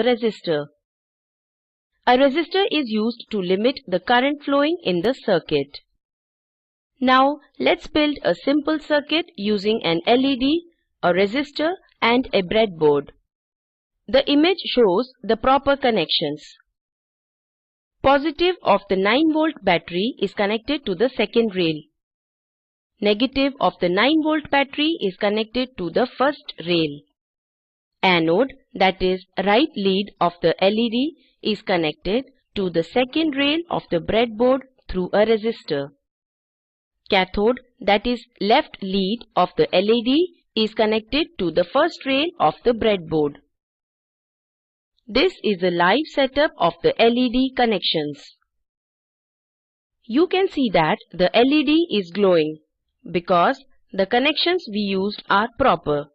resistor. A resistor is used to limit the current flowing in the circuit. Now let's build a simple circuit using an LED, a resistor and a breadboard. The image shows the proper connections. Positive of the 9-volt battery is connected to the second rail. Negative of the 9-volt battery is connected to the first rail. Anode, that is right lead of the LED, is connected to the second rail of the breadboard through a resistor. Cathode, that is left lead of the LED, is connected to the first rail of the breadboard. This is a live setup of the LED connections. You can see that the LED is glowing because the connections we used are proper.